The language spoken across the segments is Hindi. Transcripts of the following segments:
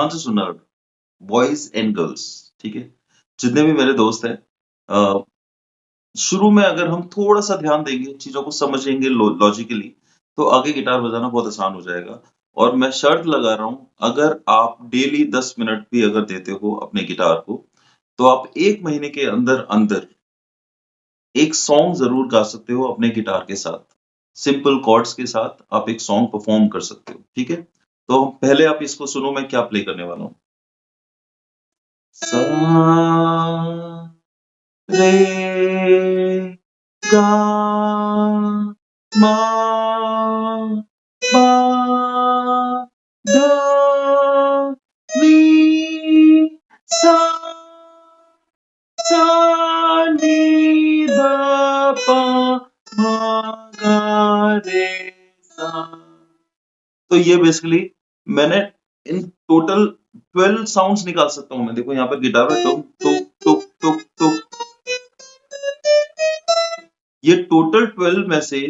ध्यान से सुनना, बॉयज एंड गर्ल्स, ठीक है, जितने भी मेरे दोस्त हैं, शुरू में अगर हम थोड़ा सा ध्यान देंगे, चीजों को समझेंगे लॉजिकली, तो आगे गिटार बजाना बहुत आसान हो जाएगा। और मैं शर्त लगा रहा हूँ, अगर आप डेली 10 मिनट भी अगर देते हो अपने गिटार को, तो आप 1 महीने के अंदर अंदर एक सॉन्ग जरूर गा सकते हो अपने गिटार के साथ। सिंपल कॉर्ड्स के साथ आप एक सॉन्ग परफॉर्म कर सकते हो, ठीक है। तो पहले आप इसको सुनो, मैं क्या प्ले करने वाला हूँ। सा रे गा मा पा धा नी सा सा नी धा पा मा गा रे सा। तो ये बेसिकली मैंने इन टोटल 12 साउंड्स निकाल सकता हूँ मैं। देखो यहाँ पर गिटार में टुक टुक टुक टुक टुक, ये टोटल 12 में से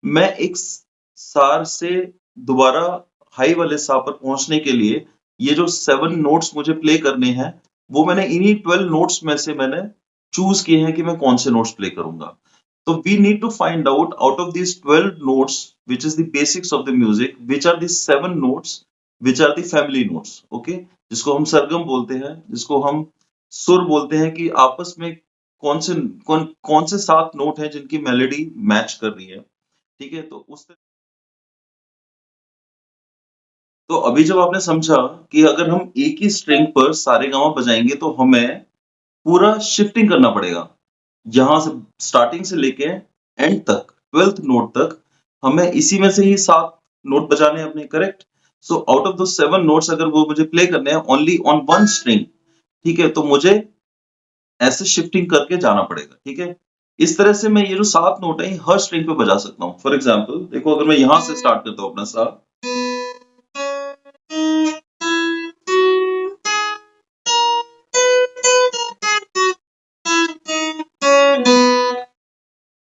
मैं एक सार से दोबारा हाई वाले सा पर पहुंचने के लिए ये जो 7 नोट्स मुझे प्ले करने हैं, वो मैंने इन्हीं 12 नोट्स में से मैंने चूज किए हैं कि मैं कौन से नोट्स प्ले करूंगा। तो we need to find out of these 12 notes which is the basics of the music, which are the 7 notes which are the family notes, okay, जिसको हम सरगम बोलते हैं, जिसको हम सुर बोलते हैं, कि आपस में कौन से 7 नोट हैं जिनकी मेलोडी मैच कर रही है, ठीक है। तो उस तो अभी जब आपने समझा कि अगर हम एक ही स्ट्रिंग पर सारेगामा बजाएंगे तो हमें पूरा शिफ्टिंग करना पड़ेगा, यहाँ से स्टार्टिंग से लेके एंड तक, 12th नोट तक हमें इसी में से ही 7 नोट बजाने हैं अपने, correct. So out of the 7 notes अगर वो मुझे प्ले करने हैं ओनली ऑन वन स्ट्रिंग, ठीक है, तो मुझे ऐसे शिफ्टिंग करके जाना पड़ेगा, ठीक है। इस तरह से मैं ये जो 7 नोट है हर स्ट्रिंग पे बजा सकता हूँ। फॉर एग्जाम्पल देखो, अगर मैं यहां से स्टार्ट करता हूँ अपना सा,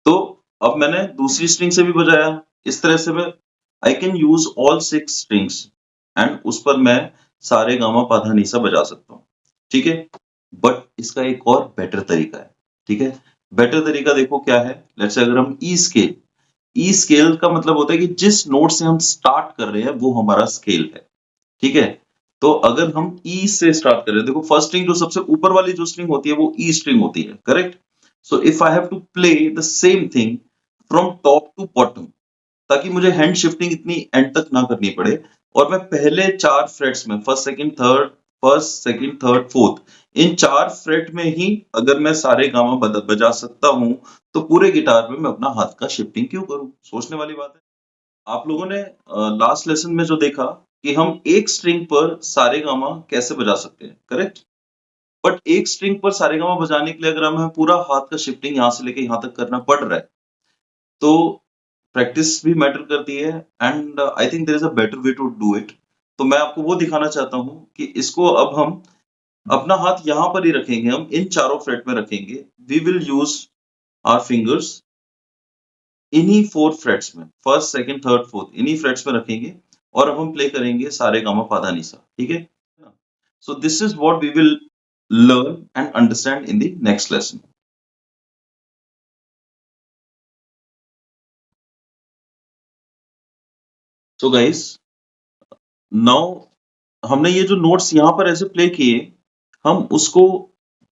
तो अब मैंने दूसरी स्ट्रिंग से भी बजाया। इस तरह से मैं I can use all 6 strings and उस पर मैं सारे गामा पाधा निसा बजा सकता हूँ, ठीक है। बट इसका एक और बेटर तरीका है, ठीक है। बेटर तरीका देखो क्या है। लेट्स से अगर हम ई स्केल का मतलब होता है कि जिस नोट से हम स्टार्ट कर रहे हैं वो हमारा स्केल है, ठीक है। तो अगर हम ई से स्टार्ट कर रहे हैं, देखो फर्स्ट स्ट्रिंग जो सबसे ऊपर वाली जो स्ट्रिंग होती है वो ई स्ट्रिंग होती है, correct. So if I have to play the same thing from top to bottom, ताकि मुझे हैंड शिफ्टिंग इतनी एंड तक ना करनी पड़े, और मैं पहले 4 फ्रेट्स में फर्स्ट सेकंड थर्ड फोर्थ, इन 4 फ्रेट में ही अगर मैं सारे गामा बजा सकता हूं, तो पूरे गिटार में मैं अपना हाथ का शिफ्टिंग क्यों करूं। सोचने वाली बात है। आप लोगों ने लास्ट लेसन में जो देखा कि हम एक स्ट्रिंग पर सारेगामा कैसे बजा सकते हैं, करेक्ट। बट एक स्ट्रिंग पर सारेगामा बजाने के लिए अगर हमें पूरा हाथ का शिफ्टिंग यहां से लेके यहां तक करना पड़ रहा है, तो प्रैक्टिस भी मैटर करती है, and I think there is a better way to do it. तो मैं आपको वो दिखाना चाहता हूं कि इसको अब हम अपना हाथ यहां पर ही रखेंगे, हम इन चारों फ्रेट में रखेंगे। We will use our fingers इन्हीं 4 फ्रेट्स में, फर्स्ट सेकंड थर्ड फोर्थ, इन्हीं फ्रेट्स में रखेंगे, और अब हम प्ले करेंगे सारे गामा पाधा निसा, ठीक है। So this is what we will learn and understand in the next lesson. So guys, now हमने ये जो नोट्स यहाँ पर ऐसे प्ले किए, हम उसको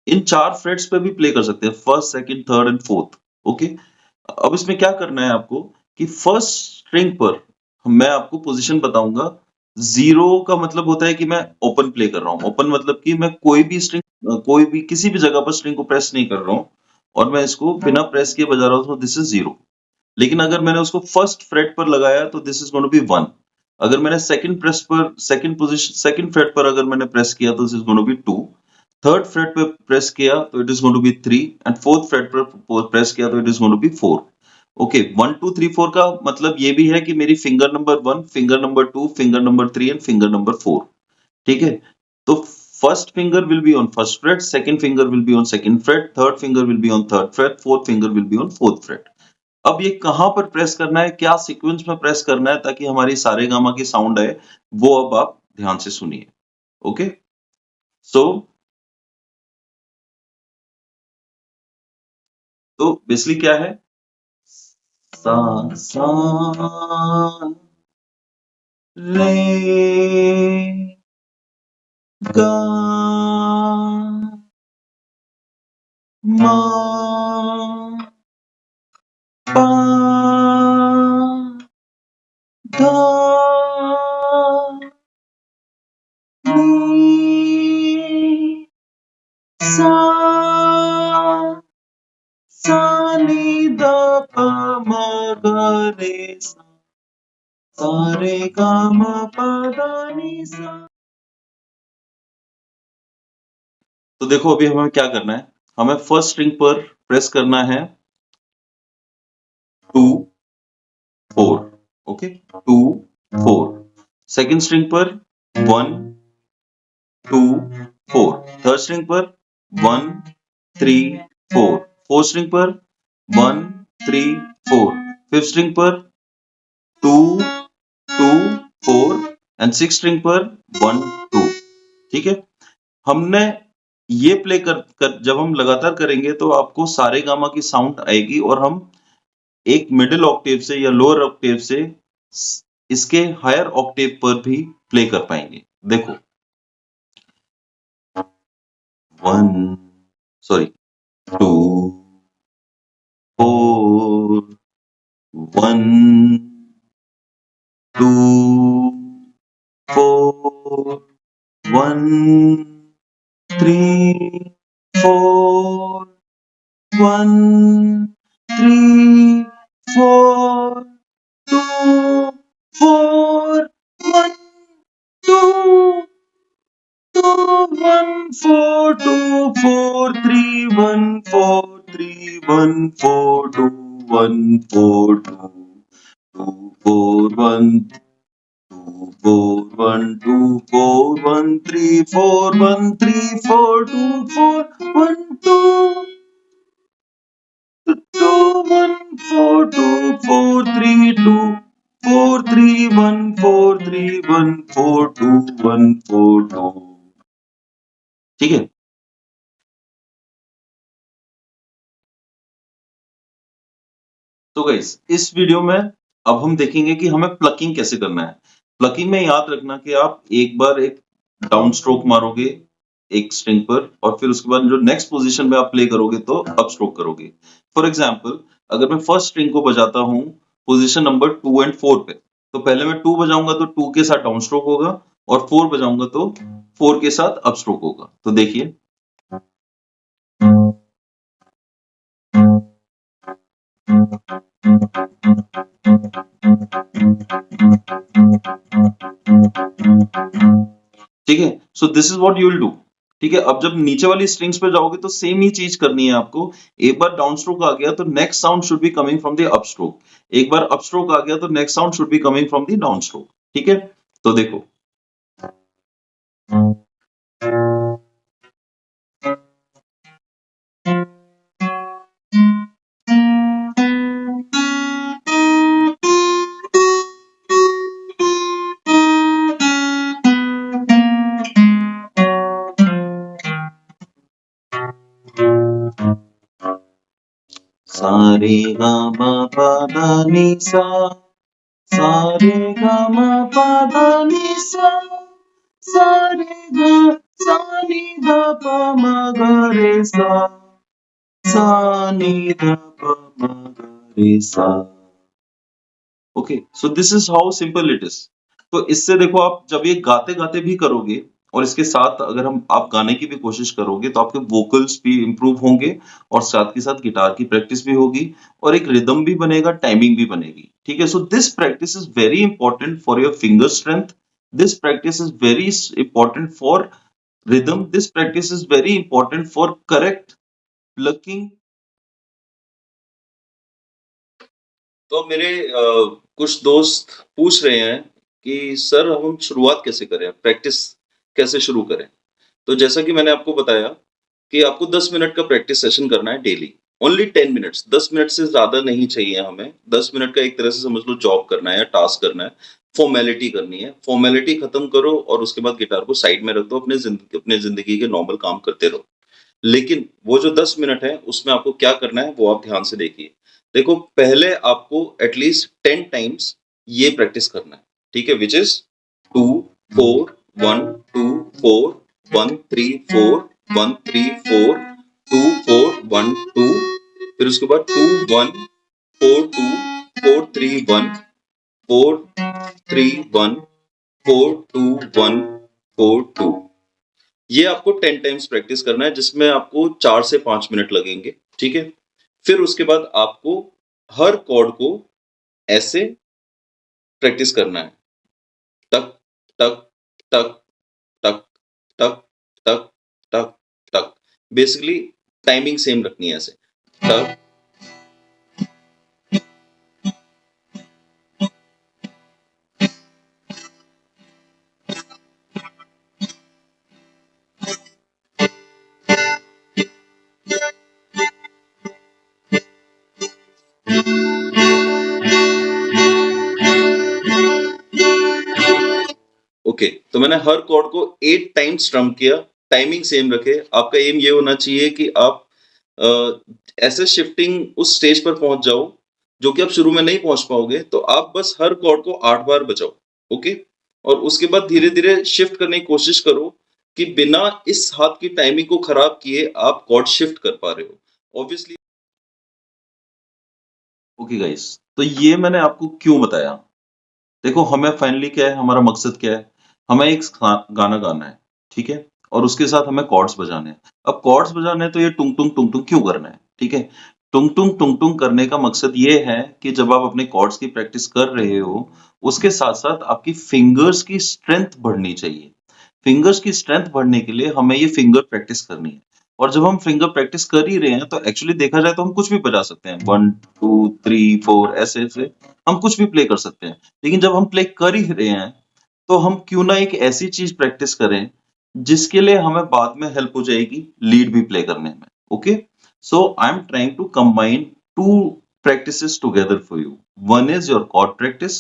इन 4 फ्रेट्स पे भी प्ले कर सकते हैं, first second third and fourth, okay. अब इसमें क्या करना है आपको कि फर्स्ट स्ट्रिंग पर मैं आपको पोजीशन बताऊंगा। 0 का मतलब होता है कि मैं ओपन प्ले कर रहा हूँ। ओपन मतलब कि मैं कोई भी स्ट्रिंग, कोई भी किसी भी जगह पर स्ट्रिंग को प्रेस नहीं कर रहा हूँ, और मैं इसको बिना प्रेस किए बजा रहा हूँ, तो दिस इज 0। लेकिन अगर मैंने उसको फर्स्ट फ्रेट पर लगाया तो this is going to be 1। अगर मैंने सेकंड फ्रेट पर अगर मैंने प्रेस किया तो this is going to be 2। Third fret पे प्रेस किया तो it is going to be 3, and fourth fret पर प्रेस किया तो it is going to be 4। Okay, 1 2 3 4 का मतलब ये भी है कि मेरी finger number 1, finger number 2, finger number 3 and finger number 4, ठीक है। तो first finger will be on first freight, second finger will be on second freight, third finger will be on third freight, fourth finger will be on fourth freight. अब ये कहां पर प्रेस करना है, क्या सीक्वेंस में प्रेस करना है, ताकि हमारी सारे गामा की साउंड है, वो अब आप ध्यान से सुनिए। ओके, सो तो बेसिकली क्या है, सा सा रे गा मा पा धा नी सा सा नी ध प म ग रे सा रे ग म प ध नि सा। तो देखो अभी हमें क्या करना है, हमें फर्स्ट स्ट्रिंग पर प्रेस करना है 2 4, ओके 2 4, सेकंड स्ट्रिंग पर 1 2 4, थर्ड स्ट्रिंग पर 1 3 4, फोर्थ स्ट्रिंग पर 1 3 4, फिफ्थ स्ट्रिंग पर 2 2 4 एंड सिक्स स्ट्रिंग पर 1 2। ठीक है, हमने ये प्ले कर जब हम लगातार करेंगे तो आपको सारे गामा की साउंड आएगी और हम एक मिडिल ऑक्टेव से या लोअर ऑक्टेव से इसके हायर ऑक्टेव पर भी प्ले कर पाएंगे। देखो 1 सॉरी 2 4 1 2 4 1 3 4 1 3 4 2 4 1 2 2 1 4 2 4 3 1 4 3 1 4 2 1 4 2 2 4 1 2 4 1 2 4 1 3 4 1 3 4 2 4 1 2 2 1 4 2 4 3 2 4 3 1 4 3 1 4 2 1 4 2। ठीक है, तो गाइस इस वीडियो में अब हम देखेंगे कि हमें प्लकिंग कैसे करना है। प्लकिंग में याद रखना कि आप एक बार एक डाउन स्ट्रोक मारोगे एक स्ट्रिंग पर और फिर उसके बाद जो नेक्स्ट पोजीशन में आप प्ले करोगे तो अप स्ट्रोक करोगे। फॉर एग्जांपल अगर मैं फर्स्ट स्ट्रिंग को बजाता हूं पोजीशन नंबर 2 एंड 4 पे, तो पहले मैं 2 बजाऊंगा तो 2 के साथ डाउन स्ट्रोक होगा और 4 बजाऊंगा तो 4 के साथ अप स्ट्रोक होगा। तो देखिए ठीक है, so this is what you will do. ठीक है, अब जब नीचे वाली स्ट्रिंग्स पे जाओगे तो सेम ही चीज करनी है आपको। एक बार डाउन स्ट्रोक आ गया तो next sound should be coming from the up stroke, एक बार अप स्ट्रोक आ गया तो next sound should be coming from the down stroke. ठीक है, तो देखो सा रे गा मा पा धा नि सा, सा रे गा मा पा धा नि सा रे गा सा नि धा पा म ग रे सा नि धा पा म ग रे सा। Okay, so this is how simple it is. तो इससे देखो आप जब ये गाते गाते भी करोगे और इसके साथ अगर हम आप गाने की भी कोशिश करोगे तो आपके वोकल्स भी इंप्रूव होंगे और साथ के साथ गिटार की प्रैक्टिस भी होगी और एक रिदम भी बनेगा, टाइमिंग भी बनेगी। ठीक है, so this practice is very important for your finger strength, this practice is very important for rhythm, this practice is very important for correct plucking. तो मेरे कुछ दोस्त पूछ रहे हैं कि सर हम शुरुआत कैसे करें, प्रैक्टिस कैसे शुरू करें। तो जैसा कि मैंने आपको बताया कि आपको 10 मिनट का प्रैक्टिस सेशन करना है डेली, ओनली 10 मिनट्स, 10 मिनट से ज्यादा नहीं चाहिए हमें। 10 मिनट का एक तरह से समझ लो जॉब करना है या टास्क करना है, फॉर्मेलिटी करनी है, फॉर्मेलिटी खत्म करो और उसके बाद गिटार को साइड में रख दो, अपने जिंदगी के नॉर्मल काम करते रहो। लेकिन वो जो 10 मिनट है उसमें आपको क्या करना है वो आप ध्यान से देखिए। देखो पहले आपको एटलीस्ट 10 टाइम्स ये प्रैक्टिस करना है, ठीक है, विच इज 2 4 1 2 4 1 3 4 1 3 4 2 4 1 2, फिर उसके बाद 2 1 4 2 4 3 1 4 3 1 4 2 1 4 2। ये आपको 10 टाइम्स प्रैक्टिस करना है जिसमें आपको 4 से 5 मिनट लगेंगे, ठीक है। फिर उसके बाद आपको हर कॉर्ड को ऐसे प्रैक्टिस करना है, टक टक टक टक टक टक टक टक। बेसिकली टाइमिंग सेम रखनी है ऐसे, टक। ओके, तो मैंने हर कॉर्ड को 8 टाइम्स स्ट्रम किया, टाइमिंग सेम रखे। आपका एम ये होना चाहिए कि आप ऐसे शिफ्टिंग उस स्टेज पर पहुंच जाओ जो कि आप शुरू में नहीं पहुंच पाओगे, तो आप बस हर कॉर्ड को 8 बार बजाओ, ओके। और उसके बाद धीरे धीरे शिफ्ट करने की कोशिश करो कि बिना इस हाथ की टाइमिंग को खराब किए आप कॉर्ड शिफ्ट कर पा रहे हो, ऑब्वियसली। ओके गाइस, तो ये मैंने आपको क्यों बताया। देखो हमें फाइनली क्या है, हमारा मकसद क्या है, हमें एक गाना गाना है, ठीक है, और उसके साथ हमें कॉर्ड्स बजाने हैं। अब कॉर्ड्स बजाने हैं तो ये टुंग टुंग टुंग टुंग क्यों करना है, ठीक है। टुंग टुंग करने का मकसद ये है कि जब आप अपने कॉर्ड्स की प्रैक्टिस कर रहे हो, उसके साथ साथ आपकी फिंगर्स की स्ट्रेंथ बढ़नी चाहिए। फिंगर्स की स्ट्रेंथ बढ़ने के लिए हमें ये फिंगर प्रैक्टिस करनी है। और जब हम फिंगर प्रैक्टिस कर ही रहे हैं तो एक्चुअली देखा जाए तो हम कुछ भी बजा सकते हैं, 1 2 3 4 ऐसे ऐसे हम कुछ भी प्ले कर सकते हैं। लेकिन जब हम प्ले कर ही रहे हैं तो हम क्यों ना एक ऐसी चीज प्रैक्टिस करें जिसके लिए हमें बाद में हेल्प हो जाएगी लीड भी प्ले करने में, okay. So I am trying to combine two practices together for you. One is your chord practice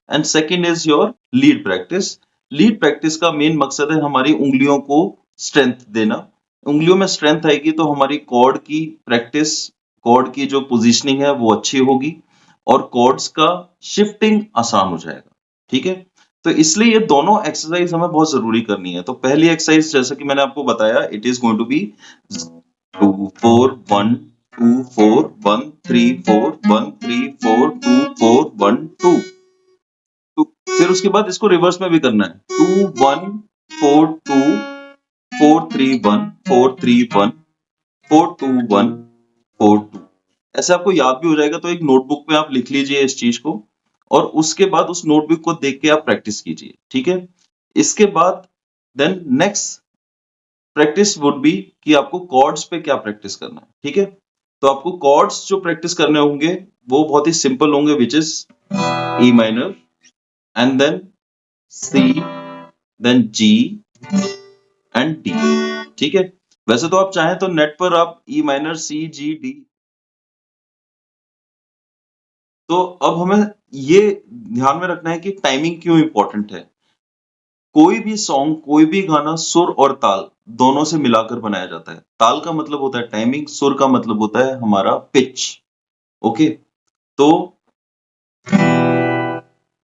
and second is your lead practice. Lead practice का मेन मकसद है हमारी उंगलियों को स्ट्रेंथ देना। उंगलियों में स्ट्रेंथ आएगी तो हमारी कॉर्ड की प्रैक्टिस, कॉर्ड की जो पोजीशनिंग है वो अच्छी होगी और कॉर्ड्स का शिफ्टिंग आसान हो जाएगा, ठीक है। तो इसलिए ये दोनों एक्सरसाइज हमें बहुत जरूरी करनी है। तो पहली एक्सरसाइज जैसा कि मैंने आपको बताया, it is going to be 2 4 1 2 4 1 3 4 1 3 4 2 4 1 2 2। फिर उसके बाद इसको रिवर्स में भी करना है, 2 1 4 2 4 3 1 4 3 1 4 2 1 4 2। ऐसे आपको याद भी हो जाएगा, तो एक नोटबुक में आप लिख लीजिए इस चीज को और उसके बाद उस नोटबुक को देख के आप प्रैक्टिस कीजिए, ठीक है। इसके बाद then next practice would be कि आपको कॉर्ड्स पे क्या प्रैक्टिस करना है, ठीक है। तो आपको कॉर्ड्स जो प्रैक्टिस करने होंगे वो बहुत ही सिंपल होंगे, which is E minor and then C then G and D, ठीक है। वैसे तो आप चाहें तो नेट पर आप ई माइनर सी जी डी, तो अब हमें ये ध्यान में रखना है कि टाइमिंग क्यों इंपॉर्टेंट है। कोई भी सॉन्ग, कोई भी गाना सुर और ताल दोनों से मिलाकर बनाया जाता है। ताल का मतलब होता है टाइमिंग, सुर का मतलब होता है हमारा पिच, ओके। तो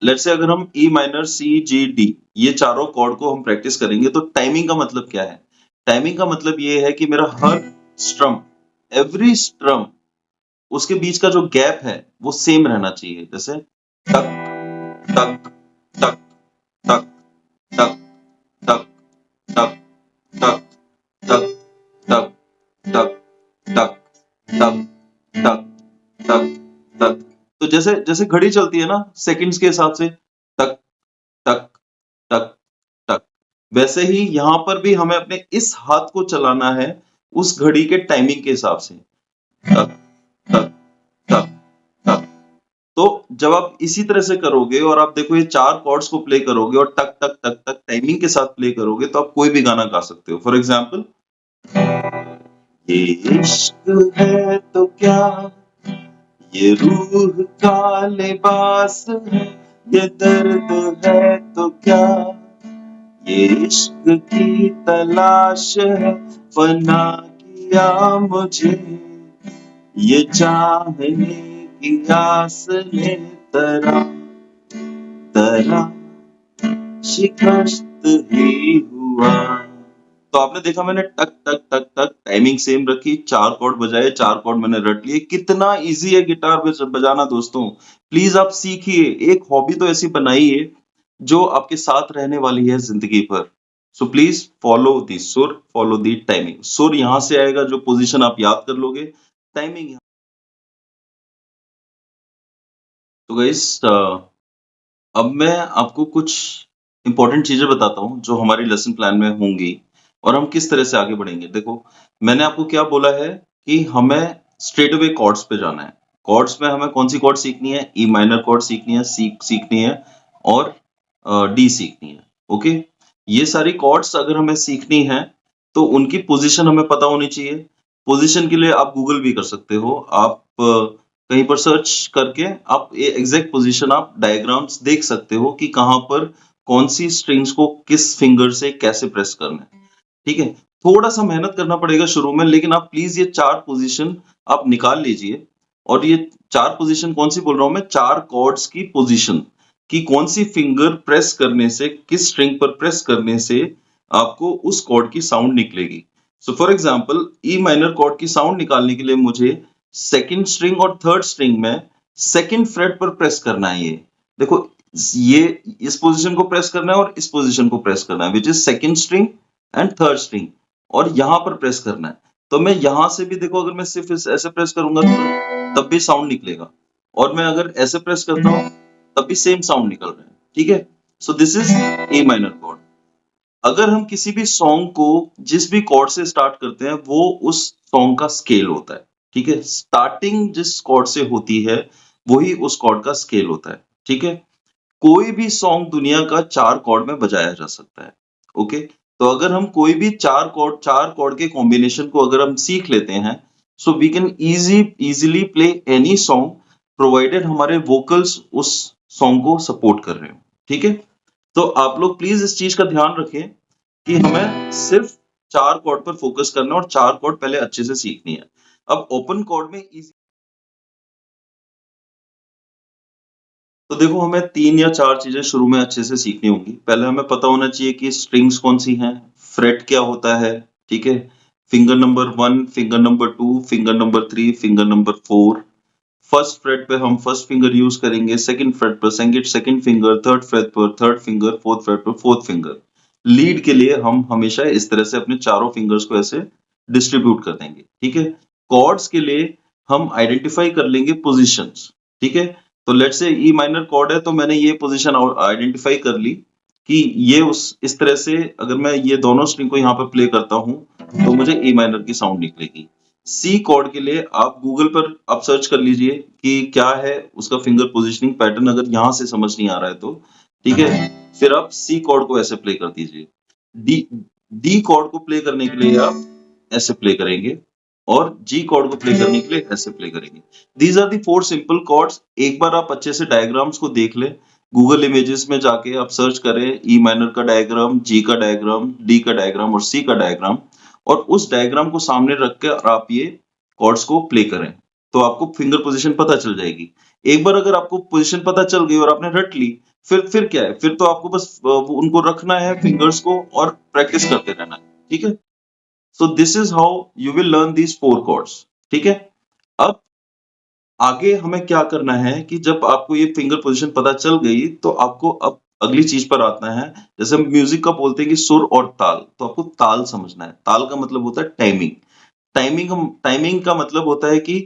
लेट्स से अगर हम ई माइनर सी जी डी ये चारों कॉर्ड को हम प्रैक्टिस करेंगे तो टाइमिंग का मतलब क्या है। टाइमिंग का मतलब ये है कि मेरा हर स्ट्रम, एवरी स्ट्रम, उसके बीच का जो गैप है वो सेम रहना चाहिए। जैसे टक टक टक टक टक टक टक टक टक टक टक टक टक टक टक टक। तो जैसे जैसे घड़ी चलती है ना सेकंड्स के हिसाब से, टक टक टक टक, वैसे ही यहां पर भी हमें अपने इस हाथ को चलाना है उस घड़ी के टाइमिंग के हिसाब से, टक टक टक टक। तो जब आप इसी तरह से करोगे और आप देखो ये चार कॉर्ड्स को प्ले करोगे और टक टक टक टक टाइमिंग के साथ प्ले करोगे तो आप कोई भी गाना गा सकते हो। फॉर एग्जाम्पल, ये इश्क है तो क्या, ये रूह का लिबास है, ये दर्द है तो क्या, ये इश्क की तलाश है, फना किया मुझे ये चाहने की आस ने, तरह तरह शिकस्त ही हुआ। तो आपने देखा मैंने टक टक टक टक टाइमिंग सेम रखी, 4 कॉर्ड बजाए, 4 कॉर्ड मैंने रट लिए। कितना इजी है गिटार बजाना दोस्तों, प्लीज आप सीखिए। एक हॉबी तो ऐसी बनाइए जो आपके साथ रहने वाली है जिंदगी भर। सो प्लीज फॉलो दी सुर, फॉलो दी टाइमिंग। सुर यहां से आएगा जो पोजीशन आप याद कर लोगे, टाइमिंग। तो गाइस अब मैं आपको कुछ इंपॉर्टेंट चीजें बताता हूँ जो हमारी लेसन प्लान में होंगी और हम किस तरह से आगे बढ़ेंगे। देखो मैंने आपको क्या बोला है कि हमें स्ट्रेट अवे कॉर्ड्स पे जाना है। कॉर्ड्स में हमें कौन सी कॉर्ड सीखनी है, ई माइनर कॉर्ड सीखनी है, सी सीखनी है और डी सीखनी है। ओके, ये सारी कॉर्ड्स अगर हमें सीखनी है तो उनकी पोजीशन हमें पता होनी चाहिए। पोजीशन के लिए आप गूगल भी कर सकते हो, आप कहीं पर सर्च करके आप ये एग्जैक्ट पोजीशन आप डायग्राम्स देख सकते हो कि कहाँ पर कौन सी स्ट्रिंग्स को किस फिंगर से कैसे प्रेस करना है। ठीक है, थोड़ा सा मेहनत करना पड़ेगा शुरू में, लेकिन आप प्लीज ये 4 पोजीशन आप निकाल लीजिए। और ये 4 पोजीशन कौन सी बोल रहा हूं मैं, 4 कॉर्ड्स की पोजीशन कि कौन सी फिंगर प्रेस करने से, किस स्ट्रिंग पर प्रेस करने से आपको उस कॉर्ड की साउंड निकलेगी। So for example E minor cord की साउंड निकालने के लिए मुझे सेकंड स्ट्रिंग और थर्ड स्ट्रिंग में सेकंड फ्रेट पर प्रेस करना है। ये देखो, ये इस पोजीशन को प्रेस करना है और इस पोजीशन को प्रेस करना है, which is second string and third string, और यहां पर प्रेस करना है। तो मैं यहां से भी देखो, अगर मैं सिर्फ ऐसे प्रेस करूंगा तो तब भी साउंड निकलेगा, और मैं अगर ऐसे प्रेस करता हूं तब भी सेम साउंड निकल रहा है। ठीक है, so this is a minor cord. अगर हम किसी भी सॉन्ग को जिस भी कॉर्ड से स्टार्ट करते हैं वो उस सॉन्ग का स्केल होता है। ठीक है, स्टार्टिंग जिस कॉर्ड से होती है वही उस कॉर्ड का स्केल होता है। ठीक है, कोई भी सॉन्ग दुनिया का 4 कॉर्ड में बजाया जा सकता है। ओके, तो अगर हम कोई भी 4 कॉर्ड के कॉम्बिनेशन को अगर हम सीख लेते हैं, so we can easily play any song, provided हमारे वोकल्स उस सॉन्ग को सपोर्ट कर रहे हो। ठीक है, तो आप लोग प्लीज इस चीज का ध्यान रखें कि हमें सिर्फ 4 कॉर्ड पर फोकस करना है और 4 कॉर्ड पहले अच्छे से सीखनी है। अब ओपन कॉर्ड में तो देखो हमें 3 या 4 चीजें शुरू में अच्छे से सीखनी होंगी। पहले हमें पता होना चाहिए कि स्ट्रिंग्स कौन सी हैं, फ्रेट क्या होता है। ठीक है, finger number 1, finger number 2, finger number 3, finger number 4। First freight पे हम फर्स्ट फिंगर यूज करेंगे, सेकंड फ्रेट पर second second finger, third freight पर थर्ड फिंगर, फोर्थ फ्रेट पर फोर्थ फिंगर। लीड के लिए हम हमेशा इस तरह से अपने चारों फिंगर्स को ऐसे डिस्ट्रीब्यूट कर देंगे। ठीक है, कॉर्ड्स के लिए हम आइडेंटिफाई कर लेंगे पोजीशंस। ठीक है, तो let's say E minor cord है तो मैंने ये पोजीशन आइडेंटिफाई कर ली कि ये उस इस तरह से अगर मैं ये दोनों स्ट्रिंग को यहाँ पर प्ले करता हूँ तो मुझे ई माइनर की साउंड निकलेगी। सी कॉर्ड के लिए आप गूगल पर आप सर्च कर लीजिए कि क्या है उसका फिंगर पोजीशनिंग पैटर्न, अगर यहां से समझ नहीं आ रहा है तो ठीक है, फिर आप सी कॉर्ड को ऐसे प्ले कर दीजिए। डी डी कॉर्ड को प्ले करने के लिए आप ऐसे प्ले करेंगे और जी कॉर्ड को प्ले करने के लिए ऐसे प्ले करेंगे। These are the 4 simple chords. एक बार आप अच्छे से डायग्राम्स को देख लें, गूगल इमेजेस में जाके आप सर्च करें ई माइनर का डायग्राम, जी का डायग्राम, डी का डायग्राम और सी का डायग्राम, और उस डायग्राम को सामने रख कर आप ये कॉर्ड्स को प्ले करें तो आपको फिंगर पोजीशन पता चल जाएगी। एक बार अगर आपको पोजीशन पता चल गई और आपने रट ली, फिर क्या है, फिर तो आपको बस उनको रखना है फिंगर्स को और प्रैक्टिस करते रहना है। ठीक है, so this is how you will learn these 4 chords. ठीक है, अब आगे हमें क्या करना है कि जब आपको ये फिंगर पोजीशन पता चल गई तो आपको अब अगली चीज पर आता है। जैसे हम म्यूजिक का बोलते हैं कि सुर और ताल, तो आपको ताल समझना है। ताल का मतलब होता है टाइमिंग। टाइमिंग का मतलब होता है कि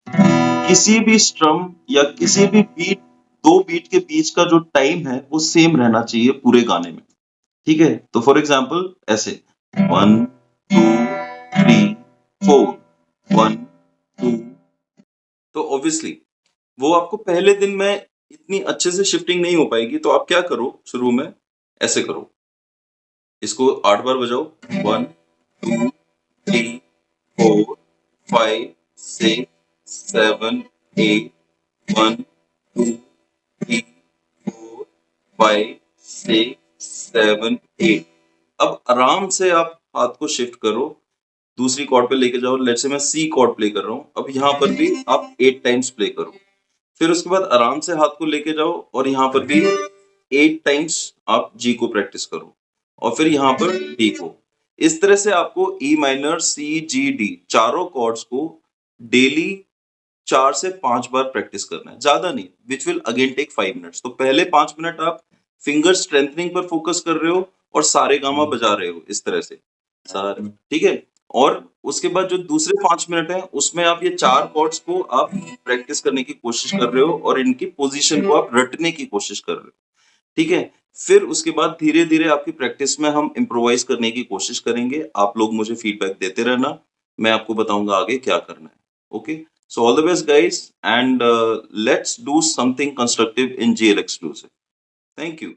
किसी भी स्ट्रम या किसी भी बीट, 2 बीट के बीच का जो टाइम है वो सेम रहना चाहिए पूरे गाने में। ठीक है, तो फॉर एग्जाम्पल ऐसे 1 2 3 4, 1 2। तो ऑब्वियसली वो आपको पहले दिन में इतनी अच्छे से शिफ्टिंग नहीं हो पाएगी, तो आप क्या करो, शुरू में ऐसे करो, इसको 8 बार बजाओ, 1 2 3 4 5 6 7 8, 1 2 3 4 5 6 7 8। अब आराम से आप हाथ को शिफ्ट करो, दूसरी कॉर्ड पे लेके जाओ। लेट्स से मैं सी कॉर्ड प्ले कर रहा हूँ, अब यहाँ पर भी आप 8 टाइम्स प्ले करो। फिर उसके बाद आराम से हाथ को लेके जाओ और यहाँ पर भी 8 टाइम्स आप जी को प्रैक्टिस करो और फिर यहाँ पर डी को। इस तरह से आपको E minor, C, G, D चारों कॉर्ड्स को डेली 4 से 5 बार प्रैक्टिस करना है, ज्यादा नहीं, which will again take 5 minutes. तो पहले 5 मिनट आप फिंगर स्ट्रेंथनिंग पर फोकस कर रहे हो और सारे गामा बजा रहे हो इस तरह से सारे, ठीक है। और उसके बाद जो दूसरे 5 मिनट है उसमें आप ये 4 कॉर्ड्स को आप प्रैक्टिस करने की कोशिश कर रहे हो और इनकी पोजीशन को आप रटने की कोशिश कर रहे हो, ठीक है। फिर उसके बाद धीरे धीरे आपकी प्रैक्टिस में हम इम्प्रोवाइज करने की कोशिश करेंगे। आप लोग मुझे फीडबैक देते रहना, मैं आपको बताऊंगा आगे क्या करना है। Okay, so all the best guys, and let's do something constructive in GL Exclusive. Thank you.